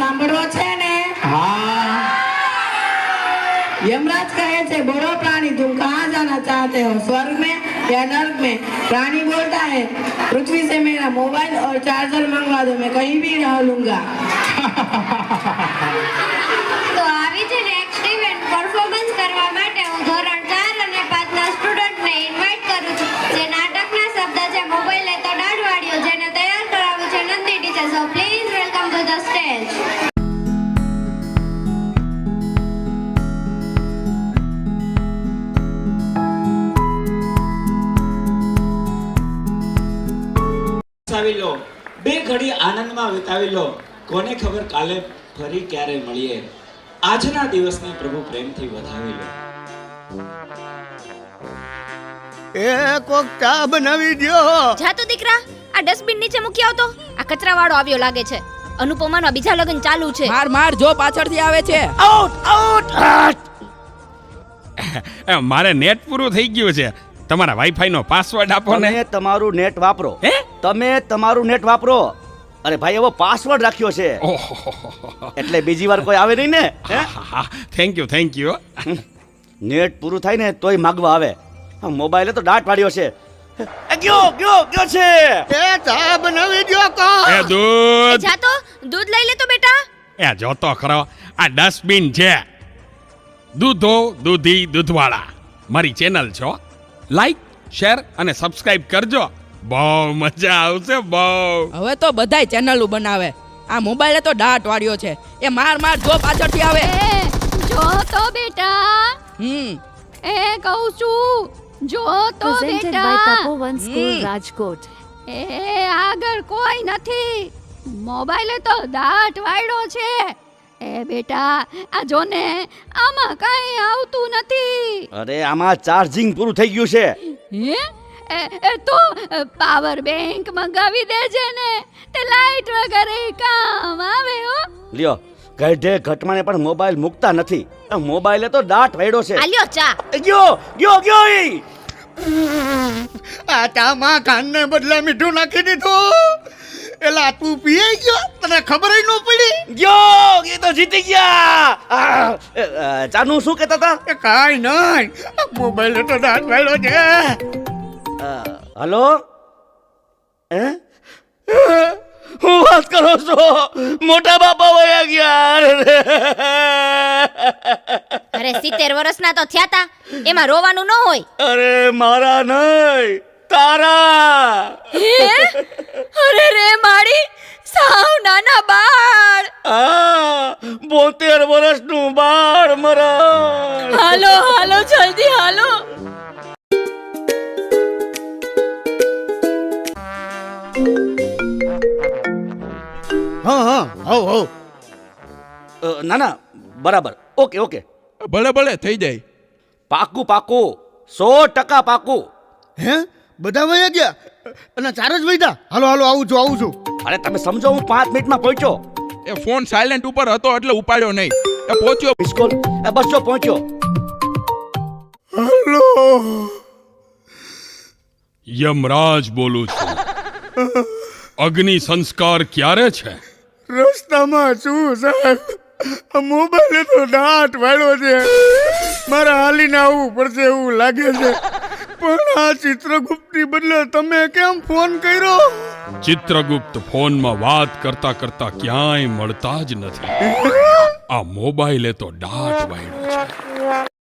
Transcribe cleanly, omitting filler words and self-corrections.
સાંભળવો છે ને? हाँ यमराज कहे थे बोलो प्राणी तुम कहाँ जाना चाहते हो, स्वर्ग में या नर्क में? प्राणी बोलता है पृथ्वी से मेरा मोबाइल और चार्जर मंगवा दो, मैं कहीं भी रह लूंगा। તો આવી છે નેક્સ્ટ ઇવેન્ટ પરફોર્મન્સ કરવા માટે હું ધોરણ 4 અને 5 ના સ્ટુડન્ટને ઇન્વાઇટ કરું છું. જે નાટકના શબ્દ છે મોબાઈલ એ તો દાઢવાળ્યો, જેને તૈયાર કરાવ્યું છે Nandi teacher. So please welcome to the stage. વિતાવી લો, બે ઘડી આનંદમાં વિતાવી લો. કોને ખબર કાલે ફરી ક્યારે મળીએ. આજના દિવસને પ્રભુ પ્રેમથી વધાવી લો. એ કોક ચા બનાવી દ્યો. જા તો દીકરા, આ ડસ્ટબિન નીચે મૂકી આવતો. આ કચરાવાળો આવ્યો લાગે છે. અનુપમાના બીજા લગ્ન ચાલુ છે. માર માર જો પાછળથી આવે છે. Out out. મારે નેટ પૂરું થઈ ગયું છે. તમારા વાઈફાઈ નો પાસવર્ડ આપો ને. તમે તમારું નેટ વાપરો. હે? તમે તમારું નેટ વાપરો. અરે ભાઈ એવો પાસવર્ડ રાખ્યો છે એટલે બીજી વાર કોઈ આવે નહીં ને. Thank you. નેટ પૂરું થાય ને તોય માગવા આવે. મોબાઈલે તો દાંત પાડ્યો છે. ગયો છે. એ ચા બનાવી દ્યો કો. એ દૂધ. જા તો દૂધ લઈ લે તો બેટા. એ જોતો ખરો, આ ડસ્ટબિન છે. દૂધો દૂધી દૂધવાળા મારી ચેનલ છો. લાઈક શેર અને સબસ્ક્રાઇબ કરજો. બહુ મજા આવશે બહુ. હવે તો બધાય ચેનલો બનાવે. આ મોબાઈલે તો દાંત વાળ્યો છે. એ માર માર જો પાછળથી આવે. જો તો બેટા, હમ એ કહું છું જો તો Presented by બેટા. Tapovan School, Rajkot. એ આગળ કોઈ નથી, મોબાઈલે તો દાંત વાળ્યો છે. એ બેટા આ જો ને, આમાં કઈ આવતું નથી. અરે આમાં ચાર્જિંગ પૂરું થઈ ગયું છે. હે? એ તો પાવર બેંક મંગાવી દેજે ને, તે લાઈટ વગર કામ આવે હો. લ્યો, ગઢે ઘટમાને પણ મોબાઈલ મૂકતા નથી. મોબાઈલે તો દાંત વાળ્યો છે. આલ્યો ચા. ગયો ઈ. આ ચામાં કાનને બદલે મીઠું નાખી દીધું. એલા તું પીઈ ગયો, તને ખબર ન પડી. ગયો એ તો જીતી ગયા. ચાનું શું કહેતા હતા? કાઈ નહીં, મોબાઈલ તો દાંત વાળ્યો છે. હલો, હું વાત કરો છો? મોટા બાપા વયા ગયા. અરે 70 વર્ષના તો થયા તા, એમાં રોવાનું ન હોય. અરે મારા નહીં, તારા. અરે રે માડી, સાવ નાના બાળ. 72 વર્ષનું બાળ મરણ. હાલો જલ્દી હાલો. હા ના બરાબર. ઓકે ભલે થઈ જાય. પાકું 100% પાકું. હે બધા વયા ગયા અને ચાર જ વૈધા. હાલો આવું છું. અરે તમે સમજો, હું 5 મિનિટમાં પહોંચ્યો. એ ફોન સાયલેન્ટ ઉપર હતો એટલે ઉપાડ્યો નહીં. એ પહોંચ્યો. બિસ્કોલ બસ જો પહોંચ્યો. હાલો યમરાજ બોલું છું. અગ્નિ સંસ્કાર ક્યારે છે? રસ્તામાં છું સાહેબ. મોબાઈલે તો દાંત વાળ્યો છે. મારે હાલીને આવવું પડશે એવું લાગે છે. પણ આ ચિત્રગુપ્તની બદલે તમે કેમ ફોન કર્યો? ચિત્રગુપ્ત ફોનમાં વાત કરતા ક્યાંય મળતા જ નથી. આ મોબાઈલે તો દાંત વાળ્યો છે.